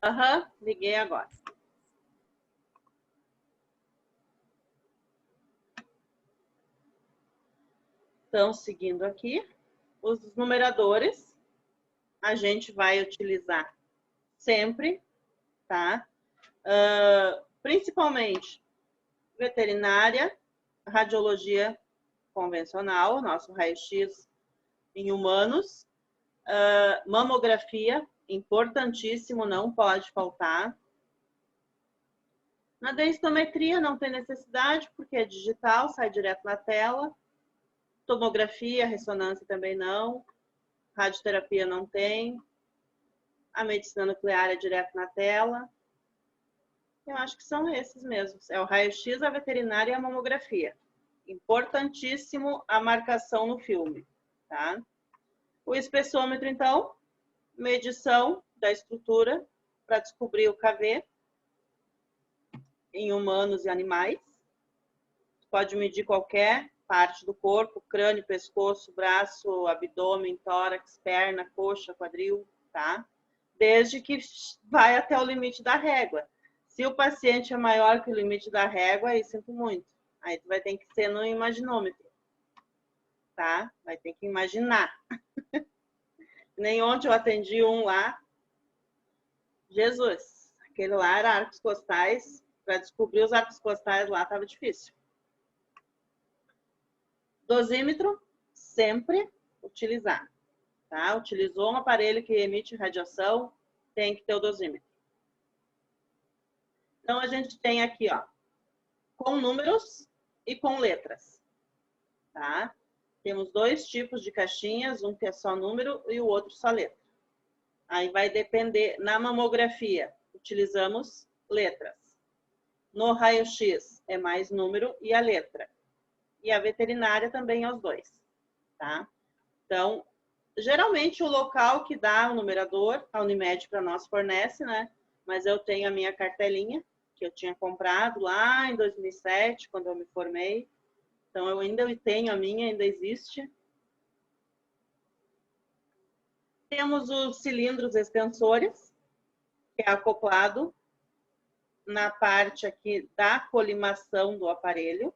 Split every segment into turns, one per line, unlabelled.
Aham, liguei agora. Então, seguindo aqui, os numeradores a gente vai utilizar sempre, tá? Principalmente veterinária, radiologia convencional, nosso raio-x em humanos, mamografia, importantíssimo, não pode faltar. Na densitometria não tem necessidade, porque é digital, sai direto na tela. Tomografia, ressonância também não. Radioterapia não tem. A medicina nuclear é direto na tela. Eu acho que são esses mesmos. É o raio-x, a veterinária e a mamografia. Importantíssimo a marcação no filme, tá? O espessômetro, então, medição da estrutura para descobrir o KV em humanos e animais. Pode medir qualquer parte do corpo, crânio, pescoço, braço, abdômen, tórax, perna, coxa, quadril, tá? Desde que vai até o limite da régua. Se o paciente é maior que o limite da régua, aí sinto muito. Aí tu vai ter que ser no imaginômetro, tá? Vai ter que imaginar. Nem ontem eu atendi um lá. Jesus, aquele lá era arcos costais. Para descobrir os arcos costais lá estava difícil. Dosímetro, sempre utilizar, tá? Utilizou um aparelho que emite radiação, tem que ter o dosímetro. Então, a gente tem aqui, ó, com números e com letras, tá? Temos dois tipos de caixinhas, um que é só número e o outro só letra. Aí vai depender, na mamografia, utilizamos letras. No raio-x é mais número e a letra. E a veterinária também é os dois, tá? Então, geralmente o local que dá o numerador, a Unimed para nós fornece, né? Mas eu tenho a minha cartelinha, que eu tinha comprado lá em 2007, quando eu me formei. Então, eu ainda tenho a minha, ainda existe. Temos os cilindros extensores, que é acoplado na parte aqui da colimação do aparelho.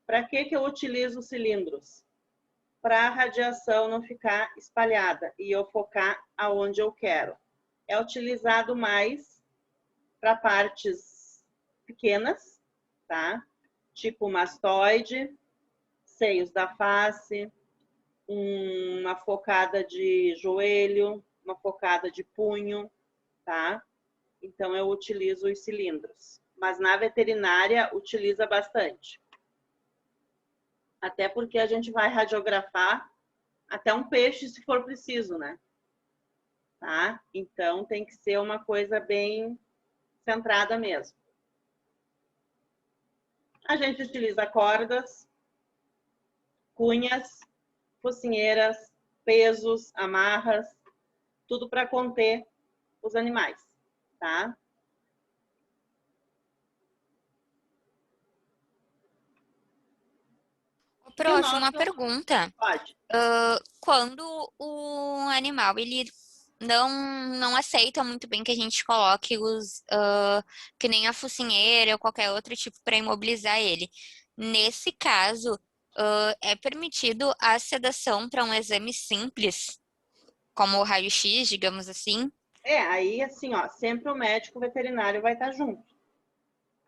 Para que eu utilizo os cilindros? Para a radiação não ficar espalhada e eu focar aonde eu quero. É utilizado mais para partes pequenas, tá? Tipo mastoide, seios da face, uma focada de joelho, uma focada de punho, tá? Então eu utilizo os cilindros. Mas na veterinária utiliza bastante. Até porque a gente vai radiografar até um peixe se for preciso, né? Tá? Então tem que ser uma coisa bem centrada mesmo. A gente utiliza cordas, cunhas, focinheiras, pesos, amarras, tudo para conter os animais, tá?
Prof, uma pergunta.
Pode.
Quando o animal ele não aceita muito bem que a gente coloque que nem a focinheira ou qualquer outro tipo para imobilizar ele. Nesse caso, é permitido a sedação para um exame simples, como o raio-x, digamos assim?
Aí assim, ó, sempre o médico veterinário vai estar junto,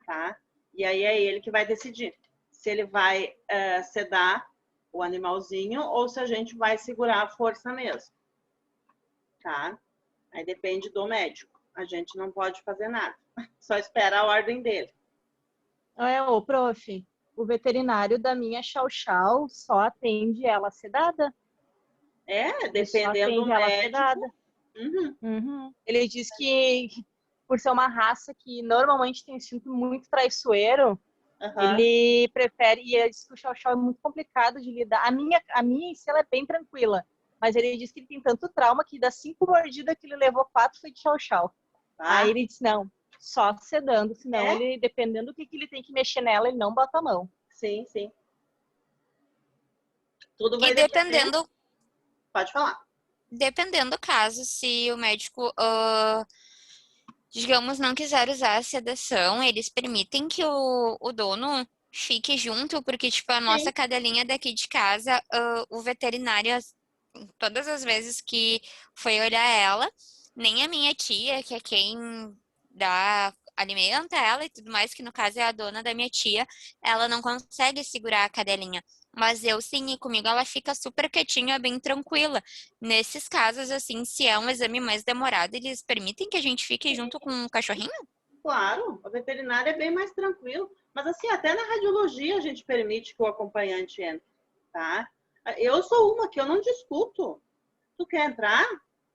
tá? E aí é ele que vai decidir se ele vai sedar o animalzinho ou se a gente vai segurar a força mesmo, tá? Aí depende do médico. A gente não pode fazer nada, só espera a ordem dele.
Ô, prof, o veterinário da minha chau-chau só atende ela sedada?
Dependendo do médico.
Ele diz que, por ser uma raça que normalmente tem instinto muito traiçoeiro, ele prefere, e ele diz que o chau-chau é muito complicado de lidar. A minha em si, ela é bem tranquila, mas ele diz que ele tem tanto trauma que das 5 mordidas que ele levou, 4 foi de chau-chau. Aí ele disse, não, só sedando, senão ele, dependendo do que ele tem que mexer nela, ele não bota a mão.
Sim, sim. Tudo vai
E dependendo...
Pode falar.
Dependendo do caso, se o médico digamos, não quiser usar a sedação, eles permitem que o dono fique junto, porque, tipo, a nossa
Sim.
cadelinha daqui de casa, o veterinário, todas as vezes que foi olhar ela, nem a minha tia, que é quem alimenta ela e tudo mais, que no caso é a dona da minha tia, ela não consegue segurar a cadelinha. Mas eu sim, e comigo ela fica super quietinha, bem tranquila. Nesses casos, assim, se é um exame mais demorado, eles permitem que a gente fique junto com o cachorrinho?
Claro, a veterinária é bem mais tranquilo. Mas assim, até na radiologia a gente permite que o acompanhante entre, tá? Eu sou uma que eu não discuto. Tu quer entrar?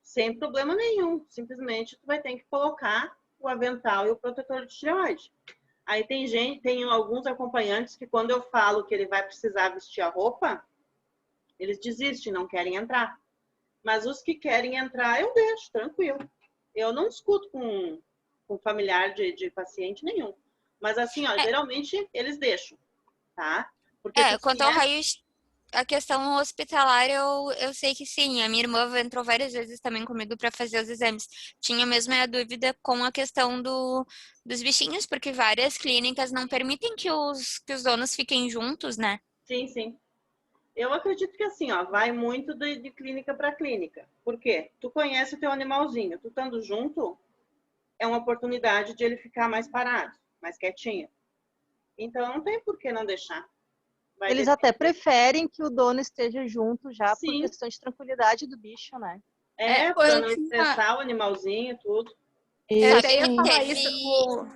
Sem problema nenhum. Simplesmente tu vai ter que colocar o avental e o protetor de tireoide. Aí tem alguns acompanhantes que quando eu falo que ele vai precisar vestir a roupa, eles desistem, não querem entrar. Mas os que querem entrar, eu deixo, tranquilo. Eu não discuto com familiar de paciente nenhum. Mas assim, ó, geralmente eles deixam, tá? Porque
Quanto ao raio, a questão hospitalar, eu sei que sim. A minha irmã entrou várias vezes também comigo para fazer os exames. Tinha mesmo a dúvida com a questão dos bichinhos, porque várias clínicas não permitem que os donos fiquem juntos, né?
Sim, sim. Eu acredito que assim, ó, vai muito de clínica para clínica. Por quê? Tu conhece o teu animalzinho, tu estando junto, é uma oportunidade de ele ficar mais parado, mais quietinho. Então não tem por que não deixar.
Eles até preferem que o dono esteja junto já por
Sim.
questão de tranquilidade do bicho, né?
Para não estressar o animalzinho e tudo.
Eu até ia falar isso.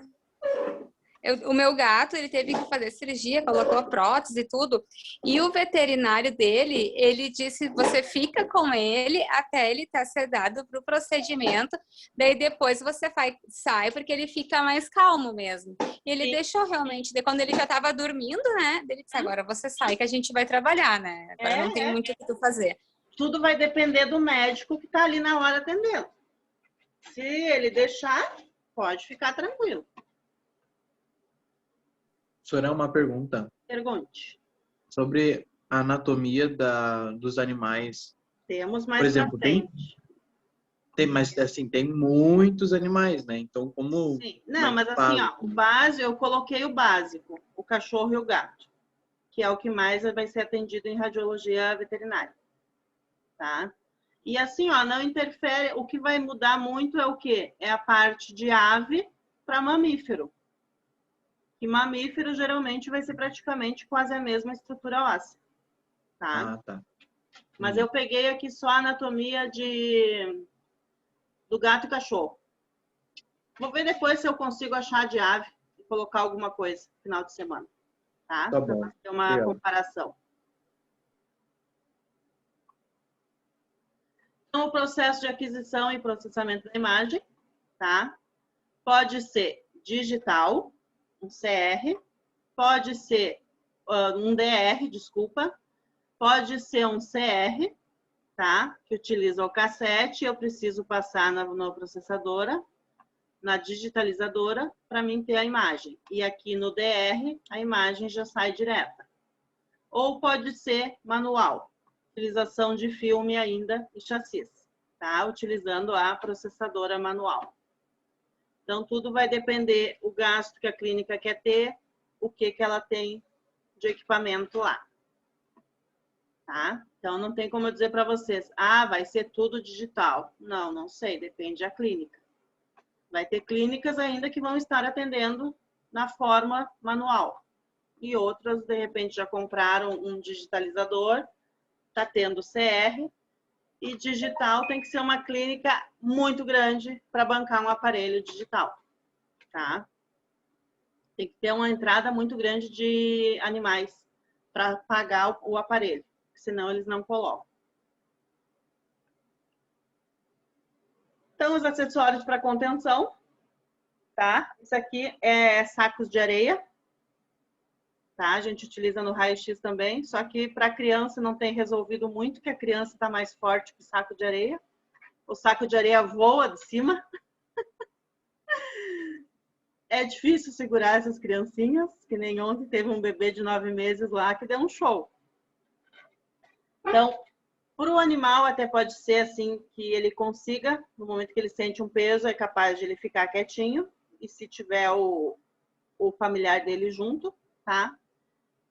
O meu gato, ele teve que fazer cirurgia, colocou prótese e tudo. E o veterinário dele, ele disse, você fica com ele até ele estar sedado para o procedimento. Daí depois você sai, porque ele fica mais calmo mesmo. E ele deixou realmente, quando ele já estava dormindo, né? Ele disse, agora você sai que a gente vai trabalhar, né? Agora não tem muito o que tu fazer.
Tudo vai depender do médico que está ali na hora atendendo. Se ele deixar, pode ficar tranquilo.
Soraya, uma pergunta.
Pergunte.
Sobre a anatomia dos animais.
Temos mais
por exemplo, mas assim, tem muitos animais, né? Então, como...
Sim. Não, mas assim, ó, o básico, eu coloquei o básico, o cachorro e o gato, que é o que mais vai ser atendido em radiologia veterinária. Tá? E assim, ó, não interfere, o que vai mudar muito é o quê? É a parte de ave para mamífero. E mamífero geralmente vai ser praticamente quase a mesma estrutura óssea, tá?
Tá.
Mas eu peguei aqui só a anatomia do gato e cachorro. Vou ver depois se eu consigo achar de ave e colocar alguma coisa no final de semana, tá?
Tá bom.
Para ter uma comparação. Então, o processo de aquisição e processamento da imagem, tá? Pode ser digital, um CR, pode ser um DR, desculpa, pode ser um CR, tá? Que utiliza o cassete, eu preciso passar na processadora, na digitalizadora, para mim ter a imagem. E aqui no DR, a imagem já sai direta. Ou pode ser manual, utilização de filme ainda e chassis, tá? Utilizando a processadora manual. Então, tudo vai depender o gasto que a clínica quer ter, o que ela tem de equipamento lá. Tá? Então, não tem como eu dizer para vocês, vai ser tudo digital. Não, não sei, depende da clínica. Vai ter clínicas ainda que vão estar atendendo na forma manual. E outras, de repente, já compraram um digitalizador, está tendo CR, e digital tem que ser uma clínica muito grande para bancar um aparelho digital, tá? Tem que ter uma entrada muito grande de animais para pagar o aparelho, senão eles não colocam. Então, os acessórios para contenção, tá? Isso aqui é sacos de areia, tá? A gente utiliza no raio-x também, só que para a criança não tem resolvido muito, que a criança está mais forte que o saco de areia. O saco de areia voa de cima. É difícil segurar essas criancinhas, que nem ontem teve um bebê de 9 meses lá que deu um show. Então, Para o animal, até pode ser assim que ele consiga, no momento que ele sente um peso, é capaz de ele ficar quietinho. E se tiver o familiar dele junto, tá?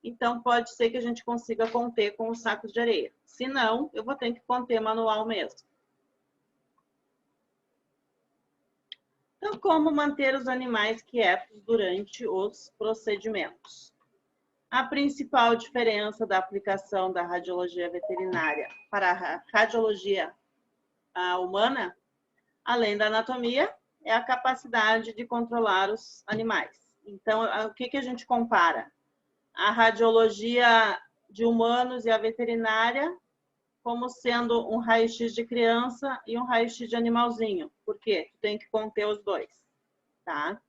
Então, pode ser que a gente consiga conter com os sacos de areia. Se não, eu vou ter que conter manual mesmo. Então, como manter os animais quietos durante os procedimentos? A principal diferença da aplicação da radiologia veterinária para a radiologia humana, além da anatomia, é a capacidade de controlar os animais. Então, o que a gente compara? A radiologia de humanos e a veterinária como sendo um raio-x de criança e um raio-x de animalzinho. Por quê? Tu tem que conter os dois, tá?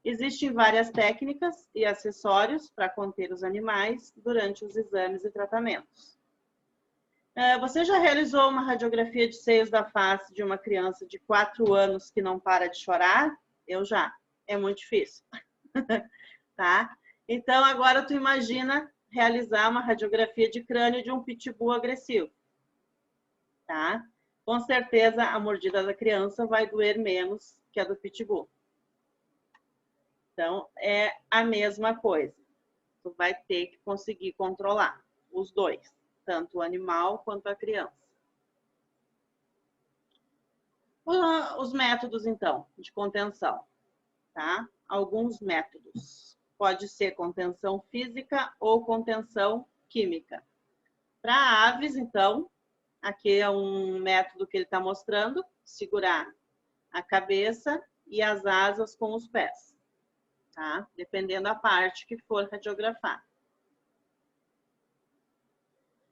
Existem várias técnicas e acessórios para conter os animais durante os exames e tratamentos. Você já realizou uma radiografia de seios da face de uma criança de 4 anos que não para de chorar? Eu já. É muito difícil. Tá? Então, agora tu imagina realizar uma radiografia de crânio de um pitbull agressivo. Tá? Com certeza, a mordida da criança vai doer menos que a do pitbull. Então, é a mesma coisa. Tu vai ter que conseguir controlar os dois, tanto o animal quanto a criança. Os métodos, então, de contenção. Tá? Alguns métodos. Pode ser contenção física ou contenção química. Para aves, então, aqui é um método que ele está mostrando, segurar a cabeça e as asas com os pés, tá? Dependendo da parte que for radiografar.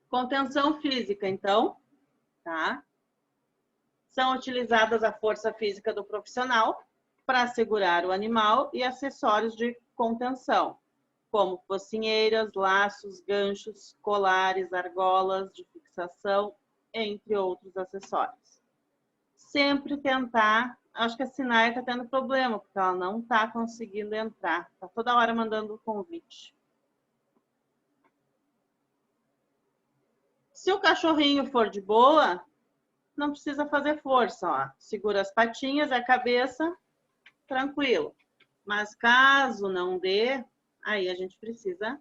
Contenção física, então, tá? São utilizadas a força física do profissional para segurar o animal e acessórios de contenção, como focinheiras, laços, ganchos, colares, argolas de fixação, entre outros acessórios. Sempre tentar... Acho que a Sinai está tendo problema, porque ela não está conseguindo entrar. Está toda hora mandando convite. Se o cachorrinho for de boa, não precisa fazer força, ó. Segura as patinhas e a cabeça, tranquilo. Mas caso não dê, aí a gente precisa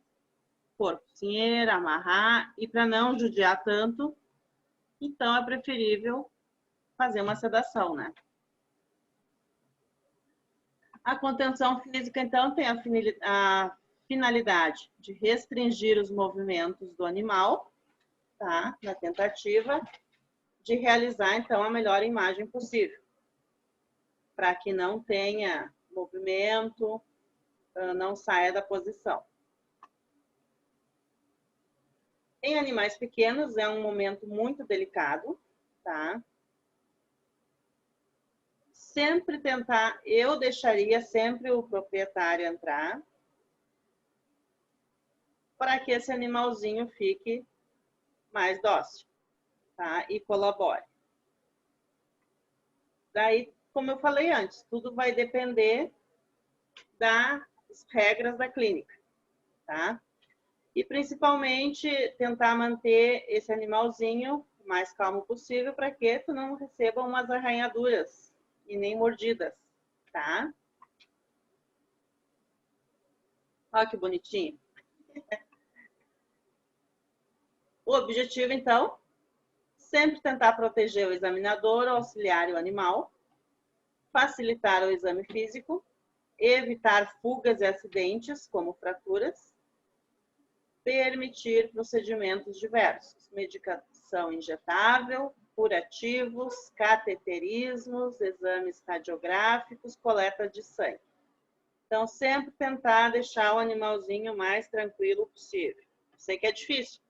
pôr focinheira, amarrar, e para não judiar tanto, então é preferível fazer uma sedação, né? A contenção física, então, tem a finalidade de restringir os movimentos do animal, tá? Na tentativa de realizar, então, a melhor imagem possível, para que não tenha movimento, não saia da posição. Em animais pequenos, é um momento muito delicado, tá? Sempre tentar, eu deixaria sempre o proprietário entrar, para que esse animalzinho fique mais dócil, tá? E colabore. Daí, como eu falei antes, tudo vai depender das regras da clínica, tá? E principalmente tentar manter esse animalzinho o mais calmo possível para que tu não receba umas arranhaduras e nem mordidas, tá? Olha que bonitinho. O objetivo, então, sempre tentar proteger o examinador, o auxiliar e o animal, facilitar o exame físico, evitar fugas e acidentes, como fraturas, permitir procedimentos diversos, medicação injetável, curativos, cateterismos, exames radiográficos, coleta de sangue. Então, sempre tentar deixar o animalzinho o mais tranquilo possível. Sei que é difícil.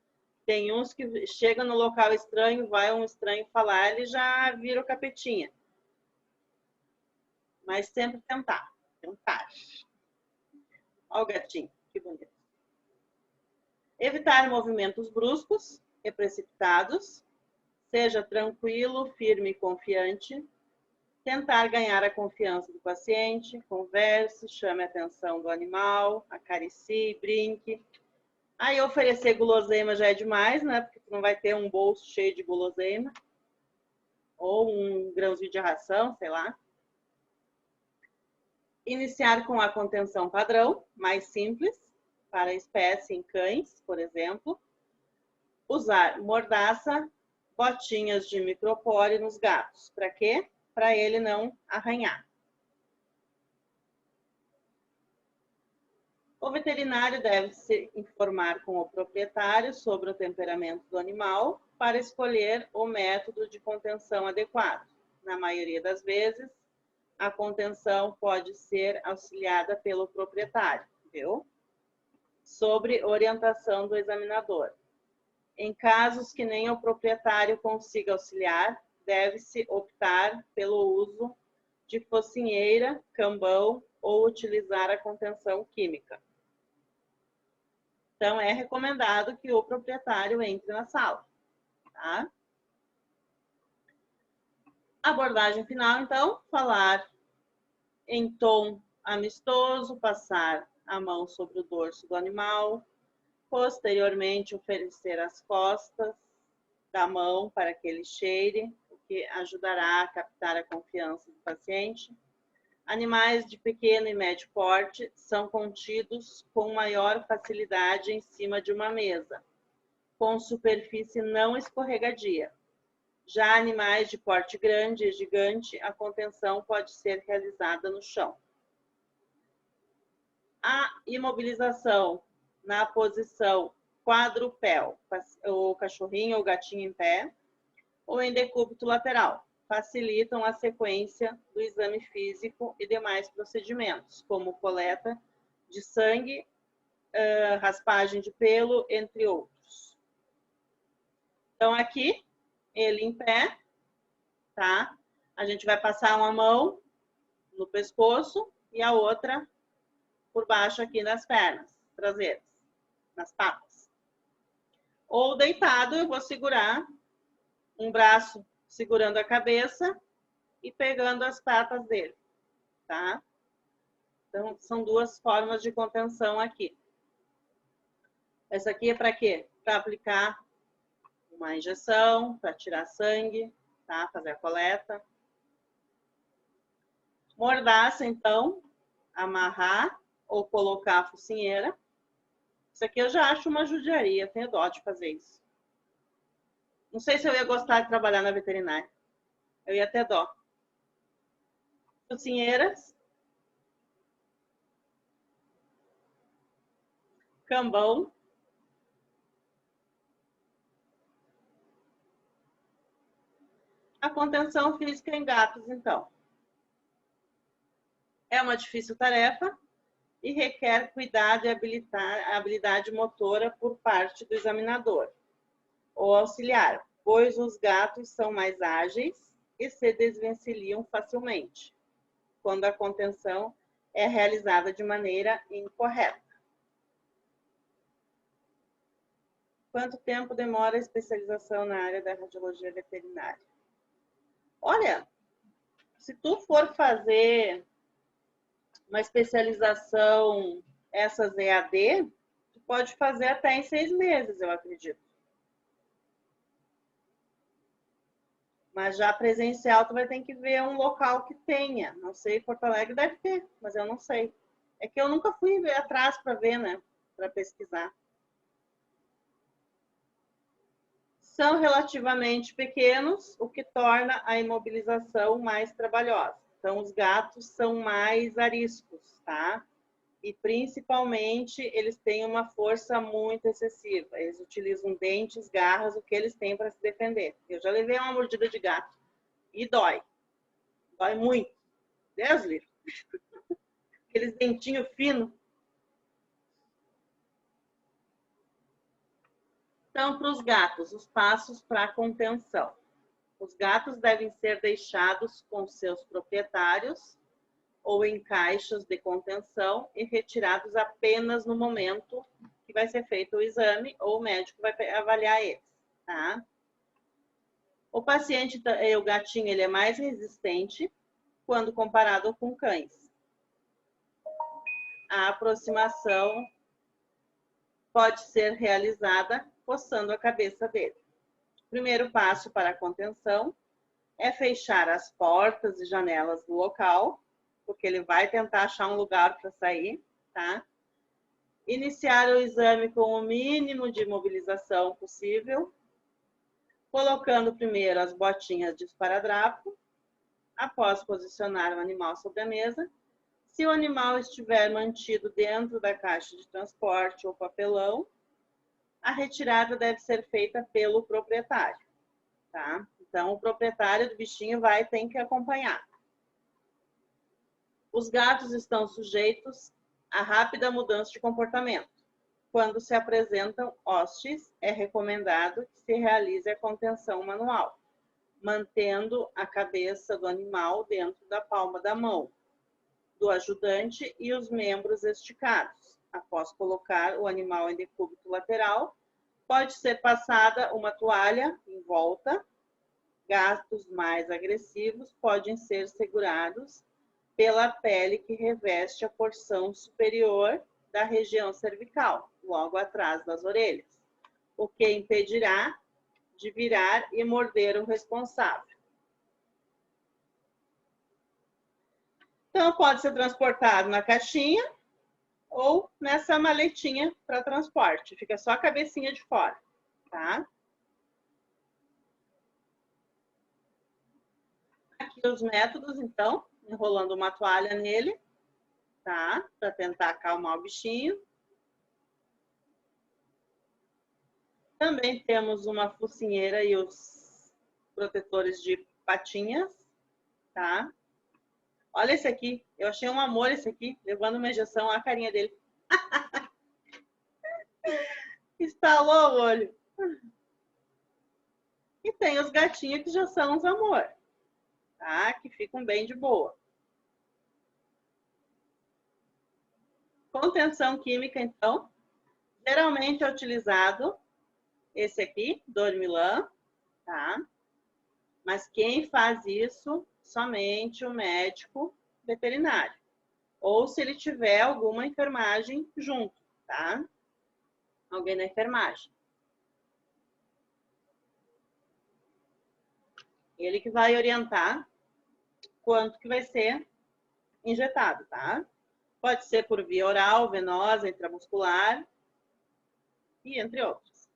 Tem uns que chegam no local estranho, vai um estranho falar, ele já vira o capetinha. Mas sempre tentar. Tentar. Olha o gatinho, que bonito. Evitar movimentos bruscos e precipitados. Seja tranquilo, firme e confiante. Tentar ganhar a confiança do paciente. Converse, chame a atenção do animal, acaricie, brinque. Aí oferecer guloseima já é demais, né? Porque tu não vai ter um bolso cheio de guloseima. Ou um grãozinho de ração, sei lá. Iniciar com a contenção padrão, mais simples, para a espécie em cães, por exemplo. Usar mordaça, botinhas de micropore nos gatos. Para quê? Para ele não arranhar. O veterinário deve se informar com o proprietário sobre o temperamento do animal para escolher o método de contenção adequado. Na maioria das vezes, a contenção pode ser auxiliada pelo proprietário, viu? Sobre orientação do examinador. Em casos que nem o proprietário consiga auxiliar, deve-se optar pelo uso de focinheira, cambão ou utilizar a contenção química. Então, é recomendado que o proprietário entre na sala, tá? Abordagem final, então, falar em tom amistoso, passar a mão sobre o dorso do animal, posteriormente oferecer as costas da mão para que ele cheire, o que ajudará a captar a confiança do paciente. Animais de pequeno e médio porte são contidos com maior facilidade em cima de uma mesa, com superfície não escorregadia. Já animais de porte grande e gigante, a contenção pode ser realizada no chão. A imobilização na posição quadrupel, o cachorrinho ou gatinho em pé, ou em decúbito lateral, facilitam a sequência do exame físico e demais procedimentos, como coleta de sangue, raspagem de pelo, entre outros. Então, aqui, ele em pé, tá? A gente vai passar uma mão no pescoço e a outra por baixo aqui nas pernas traseiras, nas patas. Ou deitado, eu vou segurar um braço segurando a cabeça e pegando as patas dele, tá? Então, são duas formas de contenção aqui. Essa aqui é para quê? Para aplicar uma injeção, para tirar sangue, tá? Fazer a coleta. Mordaça, então, amarrar ou colocar a focinheira. Isso aqui eu já acho uma judiaria, tenho dó de fazer isso. Não sei se eu ia gostar de trabalhar na veterinária. Eu ia ter dó. Focinheiras. Cambão. A contenção física em gatos, então. É uma difícil tarefa e requer cuidado e habilidade motora por parte do examinador ou auxiliar, pois os gatos são mais ágeis e se desvencilham facilmente, quando a contenção é realizada de maneira incorreta. Quanto tempo demora a especialização na área da radiologia veterinária? Olha, se tu for fazer uma especialização, essas EAD, tu pode fazer até em 6 meses, eu acredito. Mas já presencial, tu vai ter que ver um local que tenha. Não sei, Porto Alegre deve ter, mas eu não sei. É que eu nunca fui atrás para ver, né? Para pesquisar. São relativamente pequenos, o que torna a imobilização mais trabalhosa. Então, os gatos são mais ariscos, tá? E, principalmente, eles têm uma força muito excessiva. Eles utilizam dentes, garras, o que eles têm para se defender. Eu já levei uma mordida de gato e dói. Dói muito. Deus livre. Aqueles dentinhos finos. Então, para os gatos, os passos para a contenção. Os gatos devem ser deixados com seus proprietários ou em caixas de contenção e retirados apenas no momento que vai ser feito o exame ou o médico vai avaliar eles, tá? O paciente, o gatinho, ele é mais resistente quando comparado com cães. A aproximação pode ser realizada coçando a cabeça dele. O primeiro passo para a contenção é fechar as portas e janelas do local, porque ele vai tentar achar um lugar para sair, tá? Iniciar o exame com o mínimo de imobilização possível, colocando primeiro as botinhas de esparadrapo, após posicionar o animal sobre a mesa. Se o animal estiver mantido dentro da caixa de transporte ou papelão, a retirada deve ser feita pelo proprietário, tá? Então, o proprietário do bichinho tem que acompanhar. Os gatos estão sujeitos a rápida mudança de comportamento. Quando se apresentam hostes, é recomendado que se realize a contenção manual, mantendo a cabeça do animal dentro da palma da mão do ajudante e os membros esticados. Após colocar o animal em decúbito lateral, pode ser passada uma toalha em volta. Gatos mais agressivos podem ser segurados pela pele que reveste a porção superior da região cervical, logo atrás das orelhas, o que impedirá de virar e morder o responsável. Então, pode ser transportado na caixinha ou nessa maletinha para transporte. Fica só a cabecinha de fora, tá? Aqui os métodos, então, enrolando uma toalha nele, tá? Para tentar acalmar o bichinho. Também temos uma focinheira e os protetores de patinhas, tá? Olha esse aqui, eu achei um amor esse aqui, levando uma injeção, olha a carinha dele. Estalou o olho. E tem os gatinhos que já são os amor, tá? Que ficam bem de boa. Contenção química, então, geralmente é utilizado esse aqui, Dormilan, tá? Mas quem faz isso, somente o médico veterinário. Ou se ele tiver alguma enfermagem junto, tá? Alguém da enfermagem. Ele que vai orientar quanto que vai ser injetado, tá? Pode ser por via oral, venosa, intramuscular e entre outros.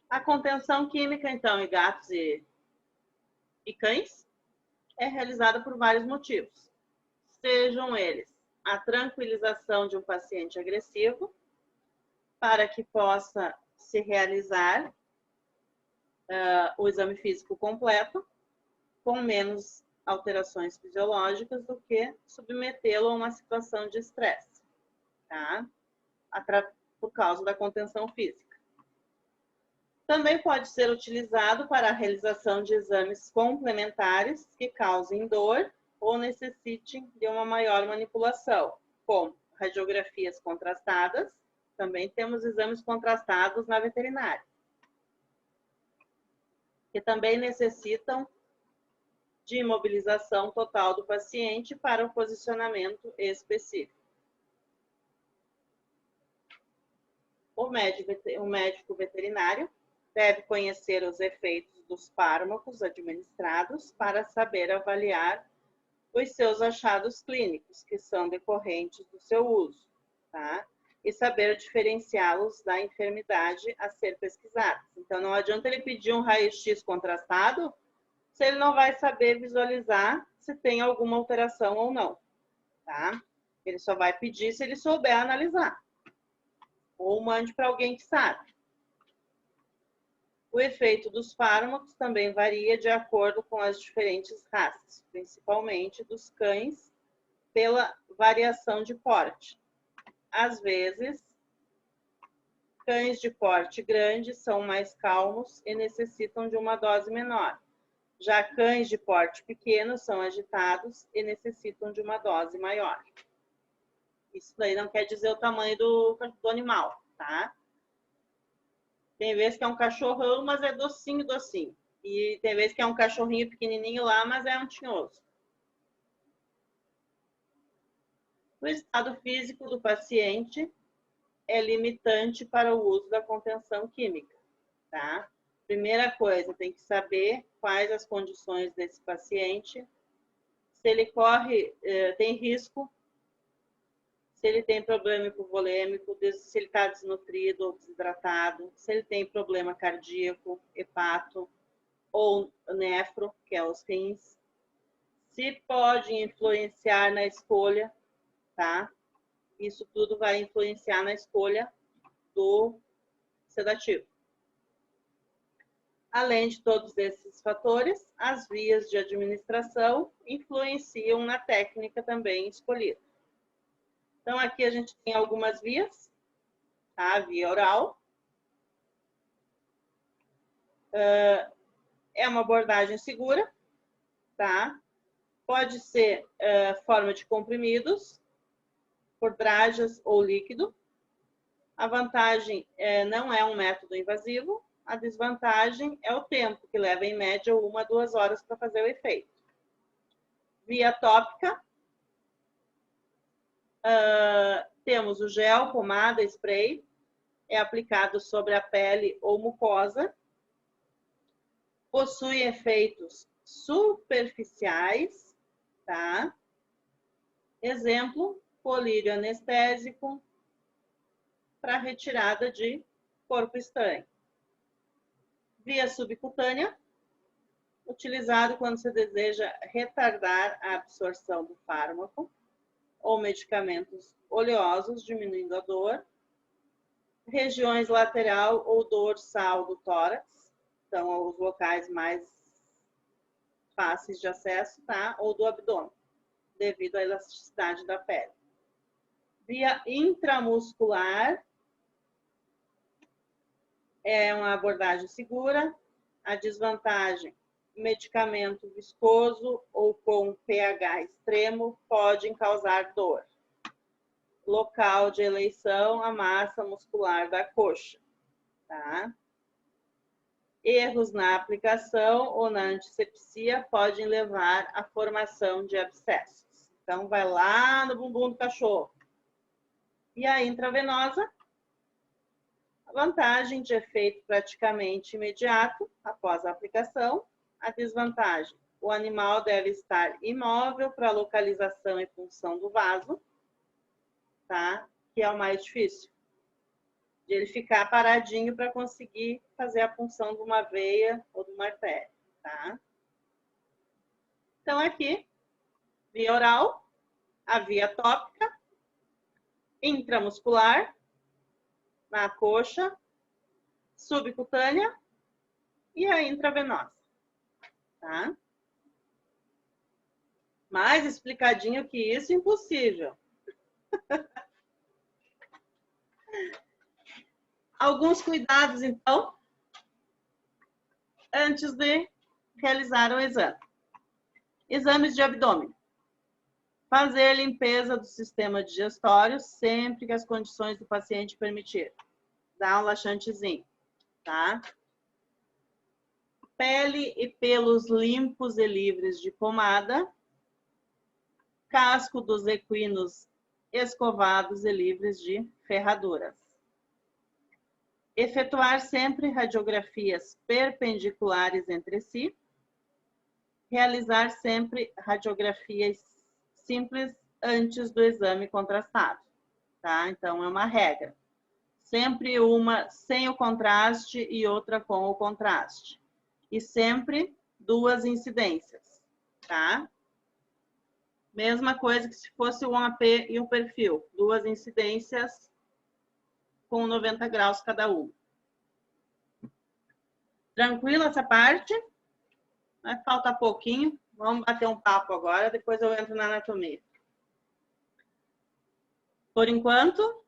A contenção química, então, em gatos e cães é realizada por vários motivos. Sejam eles a tranquilização de um paciente agressivo, para que possa se realizar o exame físico completo, com menos alterações fisiológicas do que submetê-lo a uma situação de estresse, tá? Por causa da contenção física. Também pode ser utilizado para a realização de exames complementares que causem dor ou necessitem de uma maior manipulação, como radiografias contrastadas. Também temos exames contrastados na veterinária, que também necessitam de imobilização total do paciente para o posicionamento específico. O médico veterinário deve conhecer os efeitos dos fármacos administrados para saber avaliar os seus achados clínicos, que são decorrentes do seu uso, tá? E saber diferenciá-los da enfermidade a ser pesquisada. Então, não adianta ele pedir um raio-x contrastado se ele não vai saber visualizar se tem alguma alteração ou não, tá? Ele só vai pedir se ele souber analisar. Ou mande para alguém que sabe. O efeito dos fármacos também varia de acordo com as diferentes raças, principalmente dos cães, pela variação de porte. Às vezes, cães de porte grande são mais calmos e necessitam de uma dose menor. Já cães de porte pequeno são agitados e necessitam de uma dose maior. Isso daí não quer dizer o tamanho do animal, tá? Tem vezes que é um cachorrão, mas é docinho, docinho. E tem vezes que é um cachorrinho pequenininho lá, mas é um tinhoso. O estado físico do paciente é limitante para o uso da contenção química, tá? Primeira coisa, tem que saber quais as condições desse paciente, se ele tem risco, se ele tem problema hipovolêmico, se ele está desnutrido ou desidratado, se ele tem problema cardíaco, hepato ou nefro, que é os rins, se pode influenciar na escolha, tá? Isso tudo vai influenciar na escolha do sedativo. Além de todos esses fatores, as vias de administração influenciam na técnica também escolhida. Então, aqui a gente tem algumas vias, tá? A via oral. É uma abordagem segura, tá? Pode ser forma de comprimidos, por dragas ou líquido. A vantagem não é um método invasivo. A desvantagem é o tempo, que leva em média 1 a 2 horas para fazer o efeito. Via tópica. Temos o gel, pomada, spray. É aplicado sobre a pele ou mucosa. Possui efeitos superficiais, tá? Exemplo, colírio anestésico para retirada de corpo estranho. Via subcutânea, utilizado quando se deseja retardar a absorção do fármaco ou medicamentos oleosos, diminuindo a dor. Regiões lateral ou dorsal do tórax, então os locais mais fáceis de acesso, tá? Ou do abdômen, devido à elasticidade da pele. Via intramuscular, é uma abordagem segura. A desvantagem, medicamento viscoso ou com pH extremo podem causar dor. Local de eleição, a massa muscular da coxa, tá? Erros na aplicação ou na antisepsia podem levar à formação de abscessos. Então, vai lá no bumbum do cachorro. E a intravenosa, a vantagem de efeito praticamente imediato após a aplicação. A desvantagem, o animal deve estar imóvel para a localização e punção do vaso, tá? Que é o mais difícil. De ele ficar paradinho para conseguir fazer a punção de uma veia ou de uma artéria, tá? Então, aqui, via oral, a via tópica, intramuscular, na coxa, subcutânea e a intravenosa, tá? Mais explicadinho que isso, impossível. Alguns cuidados, então, antes de realizar o exame. Exames de abdômen. Fazer limpeza do sistema digestório sempre que as condições do paciente permitirem. Dá um laxantezinho, tá? Pele e pelos limpos e livres de pomada. Casco dos equinos escovados e livres de ferraduras. Efetuar sempre radiografias perpendiculares entre si. Realizar sempre radiografias simples antes do exame contrastado, tá? Então, é uma regra. Sempre uma sem o contraste e outra com o contraste. E sempre 2 incidências, tá? Mesma coisa que se fosse um AP e um perfil. 2 incidências com 90 graus cada uma. Tranquilo essa parte? Vai faltar pouquinho. Vamos bater um papo agora, depois eu entro na anatomia. Por enquanto,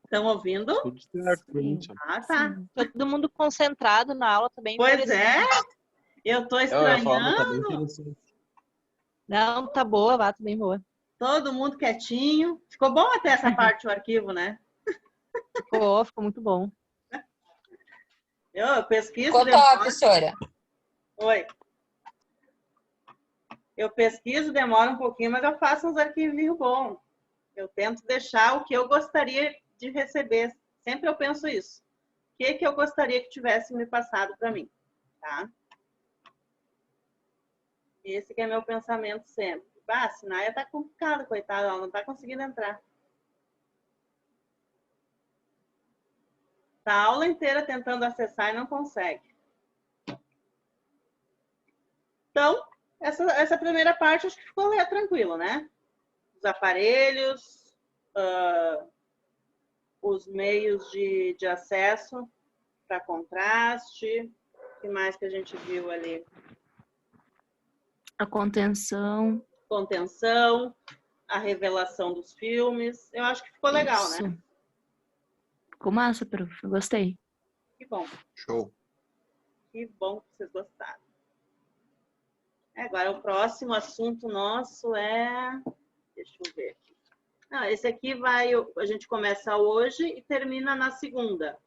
estão ouvindo?
Tudo certo,
Ah, tá.
Todo mundo concentrado na aula também.
Pois é, eu tô estranhando.
Tá bem interessante.
Não, tá boa, tá bem boa.
Todo mundo quietinho. Ficou bom até essa parte do arquivo, né?
Ficou muito bom.
Eu pesquiso.
Ficou top, professora.
Oi. Eu pesquiso, demora um pouquinho, mas eu faço uns arquivinhos bons. Eu tento deixar o que eu gostaria de receber. Sempre eu penso isso. O que eu gostaria que tivesse me passado para mim, tá? Esse que é meu pensamento sempre. Ah, a Sinaia tá complicada, coitada, ela não tá conseguindo entrar. Tá a aula inteira tentando acessar e não consegue. Então, essa primeira parte acho que ficou tranquilo, né? Os aparelhos, os meios de acesso para contraste. O que mais que a gente viu ali?
A contenção.
Contenção, a revelação dos filmes. Eu acho que ficou legal,
Isso.
né?
Ficou massa, prof. Eu gostei.
Que bom.
Show.
Que bom que vocês gostaram. Agora, o próximo assunto nosso é... Deixa eu ver aqui. Não, esse aqui a gente começa hoje e termina na segunda.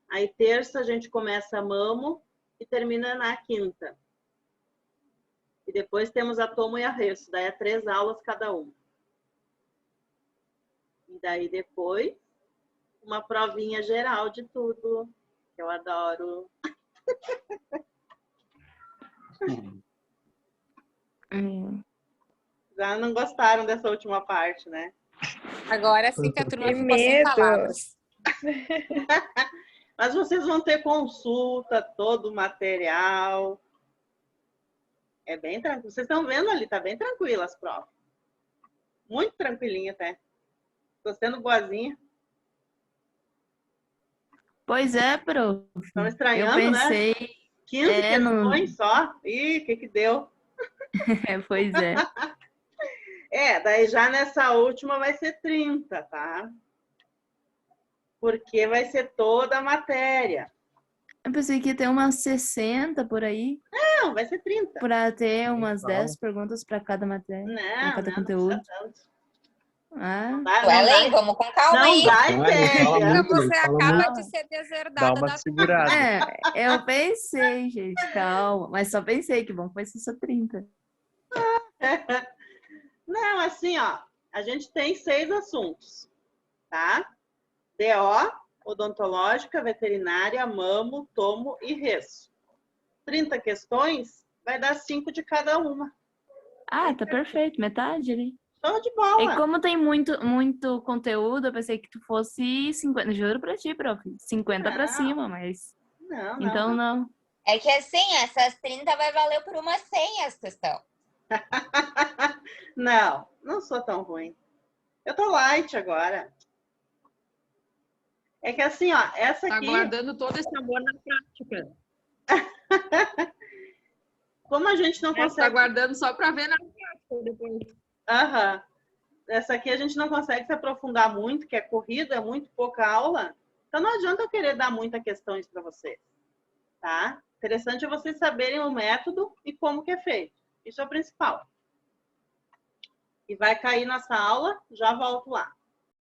Aí, terça, a gente começa mamo e termina na quinta. E depois temos a tomo e arresto. Daí é 3 aulas cada uma. E daí depois, uma provinha geral de tudo. Que eu adoro. Já não gostaram dessa última parte, né?
Agora sim que a turma
Que
ficou sem
medo.
palavras.
Mas vocês vão ter consulta, todo o material. É bem tranquilo. Vocês estão vendo ali, tá bem tranquila as provas. Muito tranquilinha até. Estou sendo boazinha.
Pois é, prof.
Estão
Eu
estranhando, né?
pensei...
15
não-
questões só. Ih, o que deu?
Pois é.
Daí já nessa última vai ser 30, tá? Porque vai ser toda a matéria.
Eu pensei que ia ter umas 60 por aí,
Não, vai ser 30.
para ter umas 10 perguntas para cada matéria, para cada
Não
conteúdo.
precisa tanto.
Ah,
Não dá
Suelen, vamos com calma
não
aí.
dá
Fala
ideia.
muito,
Você
fala
acaba
muito.
de ser
Dá
deserdada
uma
da
segurada.
eu pensei, gente, calma. Mas só pensei que bom que vai ser só 30.
Não, assim, ó, a gente tem 6 assuntos, tá? DO, odontológica, veterinária, mamo, tomo e res. 30 questões, vai dar 5 de cada uma.
Ah, tá perfeito, metade ali.
Show de
E
bola.
como tem muito conteúdo, eu pensei que tu fosse 50. Juro pra ti, prof. 50 pra
Não.
cima, mas.
Não.
Então não.
É que assim, essas 30 vai valer por umas 100 as questão.
Não sou tão ruim. Eu tô light agora. É que assim, ó, essa
Tá
aqui...
guardando todo esse amor na prática.
Como a gente não
Tá
consegue...
guardando só para ver na prática depois.
Aham. Essa aqui a gente não consegue se aprofundar muito, que é corrida, é muito pouca aula. Então não adianta eu querer dar muitas questões para vocês, tá? Interessante é vocês saberem o método e como que é feito. Isso é o principal. E vai cair nossa aula, já volto lá.